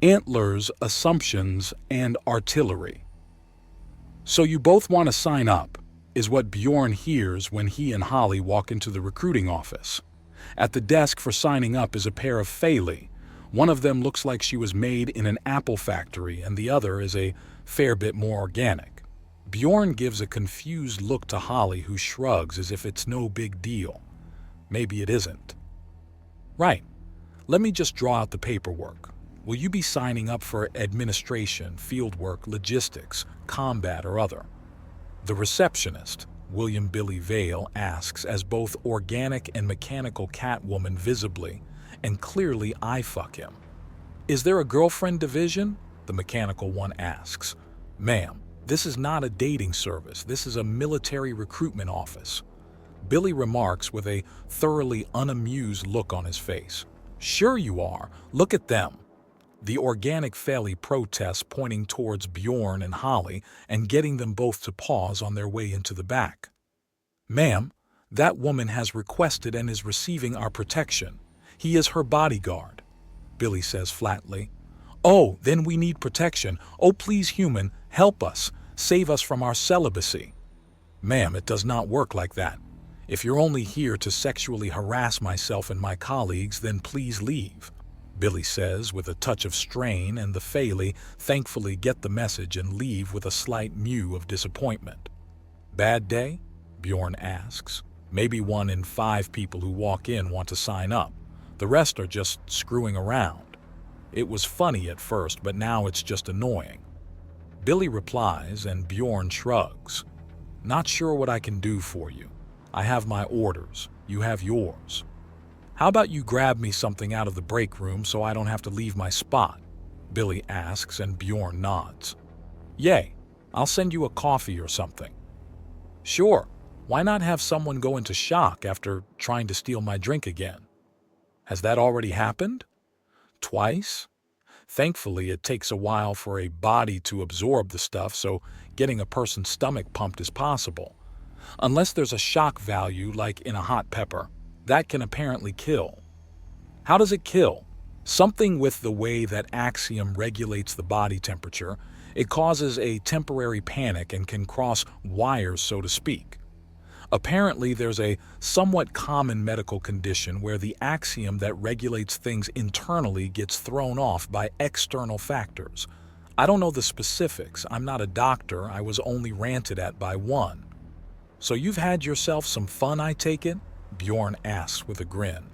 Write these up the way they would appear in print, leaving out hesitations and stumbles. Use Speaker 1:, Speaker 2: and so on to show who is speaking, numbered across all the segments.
Speaker 1: Antlers, assumptions, and artillery. So you both want to sign up, is what Bjorn hears when he and Holly walk into the recruiting office. At the desk for signing up is a pair of Frey. One of them looks like she was made in an apple factory and the other is a fair bit more organic. Bjorn gives a confused look to Holly, who shrugs as if it's no big deal. Maybe it isn't. Right. Let me just draw out the paperwork. Will you be signing up for administration, fieldwork, logistics, combat, or other? The receptionist, William Billy Vale, asks as both organic and mechanical Catwoman visibly and clearly eye fuck him. Is there a girlfriend division? The mechanical one asks. Ma'am, this is not a dating service. This is a military recruitment office. Billy remarks with a thoroughly unamused look on his face. Sure you are. Look at them. The organic Frey protests, pointing towards Bjorn and Holly and getting them both to pause on their way into the back. Ma'am, that woman has requested and is receiving our protection. He is her bodyguard, Billy says flatly. Oh, then we need protection. Oh, please, human, help us. Save us from our celibacy. Ma'am, it does not work like that. If you're only here to sexually harass myself and my colleagues, then please leave, Billy says with a touch of strain, and the Frey thankfully get the message and leave with a slight mew of disappointment. Bad day? Bjorn asks. Maybe 1 in 5 people who walk in want to sign up. The rest are just screwing around. It was funny at first, but now it's just annoying. Billy replies and Bjorn shrugs. Not sure what I can do for you. I have my orders. You have yours. How about you grab me something out of the break room so I don't have to leave my spot? Billy asks and Bjorn nods. Yay, I'll send you a coffee or something. Sure, why not have someone go into shock after trying to steal my drink again? Has that already happened? Twice? Thankfully, it takes a while for a body to absorb the stuff, so getting a person's stomach pumped is possible. Unless there's a shock value like in a hot pepper, that can apparently kill. How does it kill? Something with the way that Axiom regulates the body temperature. It causes a temporary panic and can cross wires, so to speak. Apparently, there's a somewhat common medical condition where the axiom that regulates things internally gets thrown off by external factors. I don't know the specifics. I'm not a doctor. I was only ranted at by one. So you've had yourself some fun, I take it? Bjorn asks with a grin.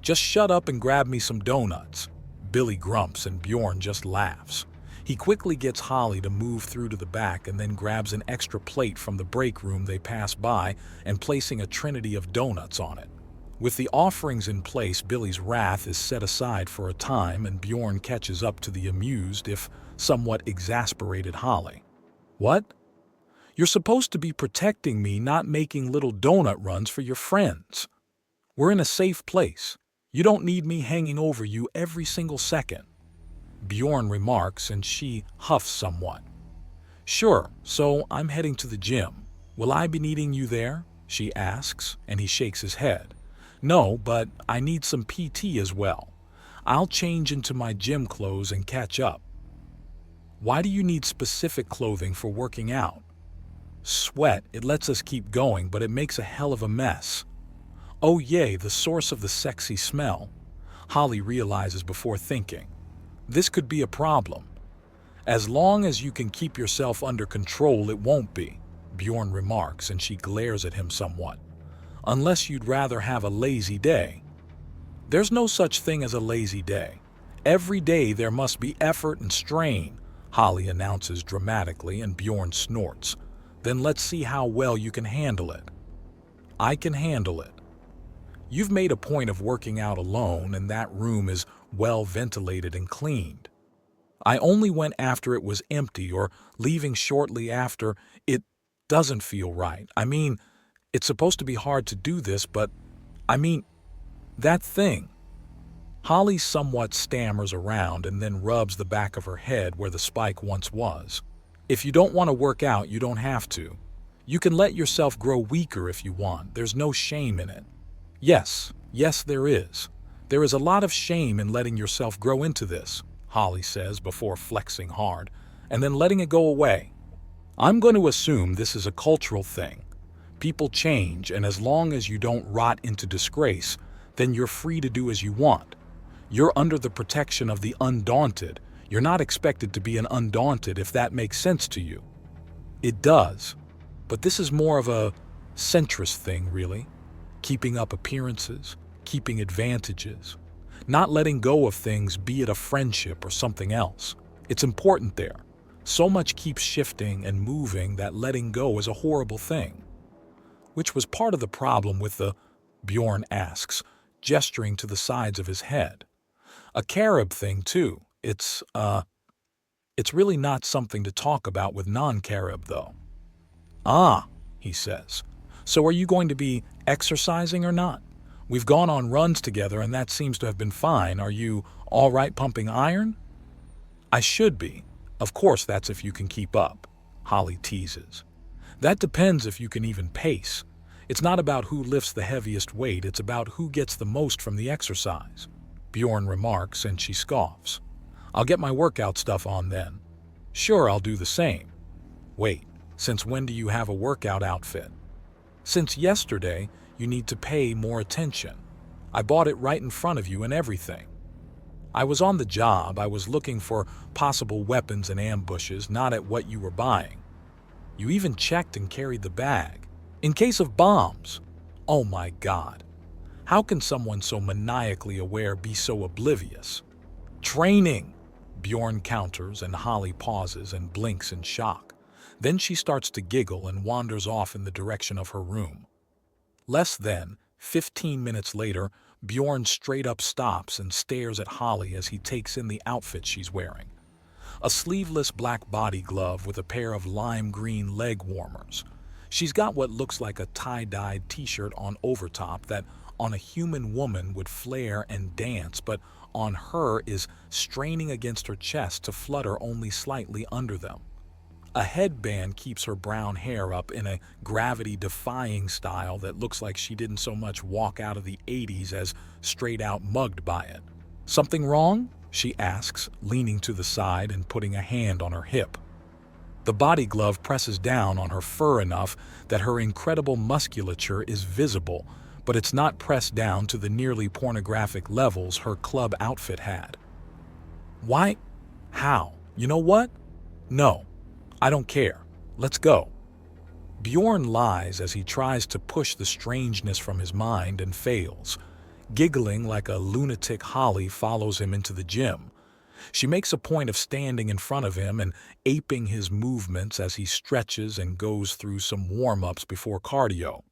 Speaker 1: Just shut up and grab me some donuts. Billy grumps and Bjorn just laughs. He quickly gets Holly to move through to the back and then grabs an extra plate from the break room they pass by and placing a trinity of donuts on it. With the offerings in place, Billy's wrath is set aside for a time and Bjorn catches up to the amused, if somewhat exasperated Holly. What? You're supposed to be protecting me, not making little donut runs for your friends. We're in a safe place. You don't need me hanging over you every single second. Bjorn remarks and she huffs somewhat. Sure, so I'm heading to the gym. Will I be needing you there? She asks, and he shakes his head. No, but I need some PT as well. I'll change into my gym clothes and catch up. Why do you need specific clothing for working out? Sweat, it lets us keep going, but it makes a hell of a mess. Oh yay, the source of the sexy smell. Holly realizes before thinking. This could be a problem. As long as you can keep yourself under control, it won't be, Bjorn remarks, and she glares at him somewhat. Unless you'd rather have a lazy day. There's no such thing as a lazy day. Every day there must be effort and strain, Holly announces dramatically, and Bjorn snorts. Then let's see how well you can handle it. I can handle it. You've made a point of working out alone, and that room is well ventilated and cleaned. I only went after it was empty or leaving shortly after. It doesn't feel right. I mean, it's supposed to be hard to do this, but that thing. Holly somewhat stammers around and then rubs the back of her head where the spike once was. If you don't want to work out, you don't have to. You can let yourself grow weaker if you want. There's no shame in it. Yes, there is. There is a lot of shame in letting yourself grow into this, Holly says before flexing hard, and then letting it go away. I'm going to assume this is a cultural thing. People change, and as long as you don't rot into disgrace, then you're free to do as you want. You're under the protection of the undaunted. You're not expected to be an undaunted if that makes sense to you. It does, but this is more of a centrist thing, really. Keeping up appearances, keeping advantages, not letting go of things, be it a friendship or something else. It's important there. So much keeps shifting and moving that letting go is a horrible thing. Which was part of the problem with the, Bjorn asks, gesturing to the sides of his head. A Carib thing, too. It's really not something to talk about with non-Carib, though. Ah, he says. So are you going to be exercising or not? We've gone on runs together and that seems to have been fine. Are you all right pumping iron? I should be. Of course, that's if you can keep up, Holly teases. That depends if you can even pace. It's not about who lifts the heaviest weight, it's about who gets the most from the exercise, Bjorn remarks, and she scoffs. I'll get my workout stuff on then. Sure, I'll do the same. Wait, since when do you have a workout outfit? Since yesterday, you need to pay more attention. I bought it right in front of you and everything. I was on the job, I was looking for possible weapons and ambushes, not at what you were buying. You even checked and carried the bag. In case of bombs. Oh my God. How can someone so maniacally aware be so oblivious? Training, Bjorn counters, and Holly pauses and blinks in shock. Then she starts to giggle and wanders off in the direction of her room. Less than 15 minutes later, Bjorn straight up stops and stares at Holly as he takes in the outfit she's wearing. A sleeveless black body glove with a pair of lime green leg warmers. She's got what looks like a tie-dyed t-shirt on overtop that on a human woman would flare and dance, but on her is straining against her chest to flutter only slightly under them. A headband keeps her brown hair up in a gravity-defying style that looks like she didn't so much walk out of the 80s as straight out mugged by it. Something wrong? She asks, leaning to the side and putting a hand on her hip. The body glove presses down on her fur enough that her incredible musculature is visible, but it's not pressed down to the nearly pornographic levels her club outfit had. Why? How? You know what? No. I don't care. Let's go. Bjorn lies as he tries to push the strangeness from his mind and fails. Giggling like a lunatic, Holly follows him into the gym. She makes a point of standing in front of him and aping his movements as he stretches and goes through some warm-ups before cardio.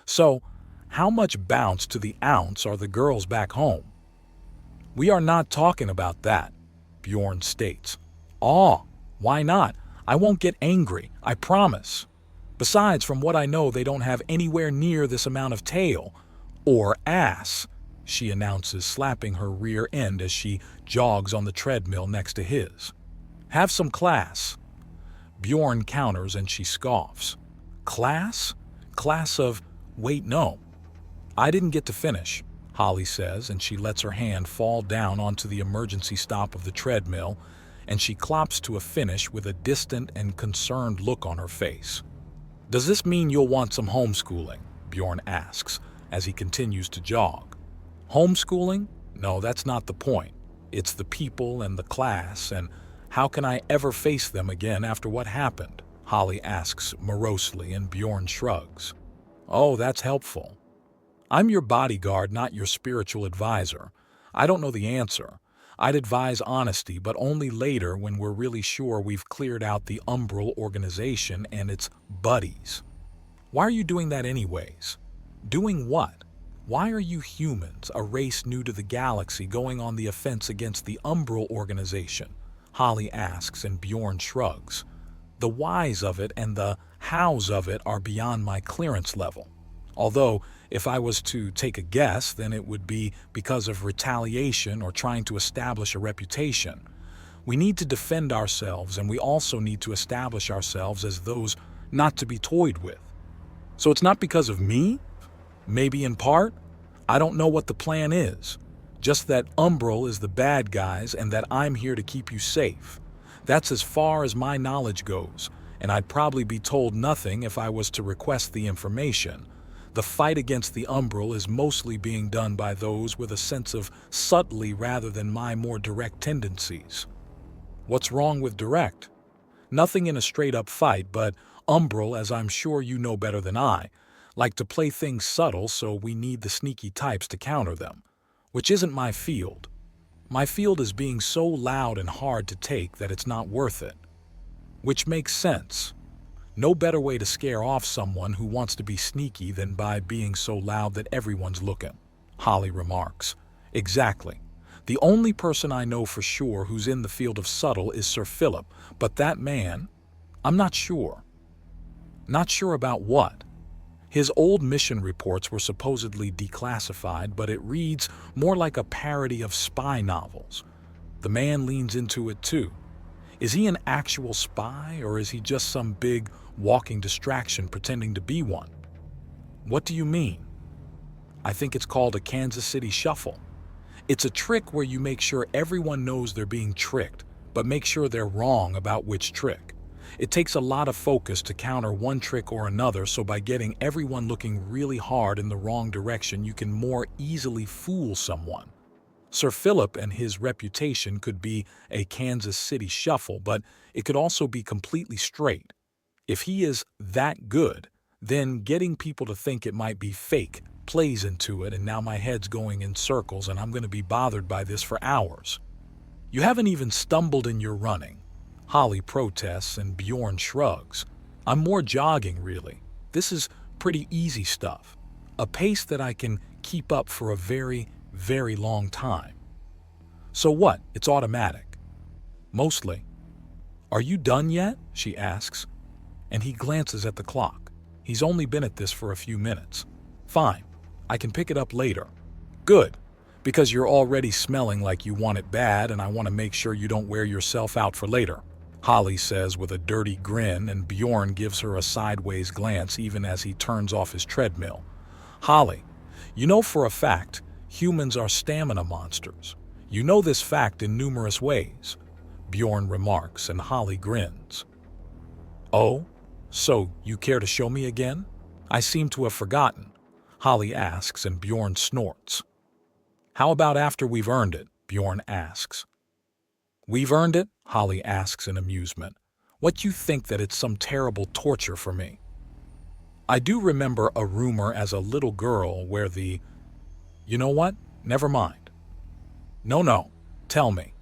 Speaker 1: So, how much bounce to the ounce are the girls back home? We are not talking about that, Bjorn states. Aw, why not? I won't get angry, I promise. Besides, from what I know, they don't have anywhere near this amount of tail. Or ass, she announces, slapping her rear end as she jogs on the treadmill next to his. Have some class. Bjorn counters and she scoffs. Class? Class of... Wait, no. I didn't get to finish, Holly says, and she lets her hand fall down onto the emergency stop of the treadmill, and she clops to a finish with a distant and concerned look on her face. Does this mean you'll want some homeschooling? Bjorn asks, as he continues to jog. Homeschooling? No, that's not the point. It's the people and the class, and how can I ever face them again after what happened? Holly asks morosely, and Bjorn shrugs. Oh, that's helpful. I'm your bodyguard, not your spiritual advisor. I don't know the answer. I'd advise honesty, but only later when we're really sure we've cleared out the Umbral organization and its buddies. Why are you doing that anyways? Doing what? Why are you humans, a race new to the galaxy, going on the offense against the Umbral organization? Holly asks, and Bjorn shrugs. The whys of it and the hows of it are beyond my clearance level. Although, if I was to take a guess, then it would be because of retaliation or trying to establish a reputation. We need to defend ourselves, and we also need to establish ourselves as those not to be toyed with. So it's not because of me? Maybe in part? I don't know what the plan is. Just that Umbral is the bad guys and that I'm here to keep you safe. That's as far as my knowledge goes, and I'd probably be told nothing if I was to request the information. The fight against the Umbral is mostly being done by those with a sense of subtlety rather than my more direct tendencies. What's wrong with direct? Nothing in a straight-up fight, but Umbral, as I'm sure you know better than I, like to play things subtle, so we need the sneaky types to counter them, which isn't my field. My field is being so loud and hard to take that it's not worth it. Which makes sense. No better way to scare off someone who wants to be sneaky than by being so loud that everyone's looking, Holly remarks. Exactly. The only person I know for sure who's in the field of subtle is Sir Philip, but that man, I'm not sure. Not sure about what? His old mission reports were supposedly declassified, but it reads more like a parody of spy novels. The man leans into it too. Is he an actual spy, or is he just some big, walking distraction pretending to be one? What do you mean? I think it's called a Kansas City Shuffle. It's a trick where you make sure everyone knows they're being tricked, but make sure they're wrong about which trick. It takes a lot of focus to counter one trick or another, so by getting everyone looking really hard in the wrong direction, you can more easily fool someone. Sir Philip and his reputation could be a Kansas City Shuffle, but it could also be completely straight. If he is that good, then getting people to think it might be fake plays into it, and now my head's going in circles and I'm going to be bothered by this for hours. You haven't even stumbled in your running. Holly protests and Bjorn shrugs. I'm more jogging, really. This is pretty easy stuff. A pace that I can keep up for a very, very long time. So what? It's automatic. Mostly. Are you done yet? She asks. And he glances at the clock. He's only been at this for a few minutes. Fine. I can pick it up later. Good. Because you're already smelling like you want it bad, and I want to make sure you don't wear yourself out for later, Holly says with a dirty grin, and Bjorn gives her a sideways glance even as he turns off his treadmill. Holly, you know for a fact, humans are stamina monsters. You know this fact in numerous ways, Bjorn remarks, and Holly grins. Oh? So, you care to show me again? I seem to have forgotten, Holly asks, and Bjorn snorts. How about after we've earned it? Bjorn asks. We've earned it? Holly asks in amusement. What you think that it's some terrible torture for me? I do remember a rumor as a little girl where the... You know what? Never mind. No, tell me.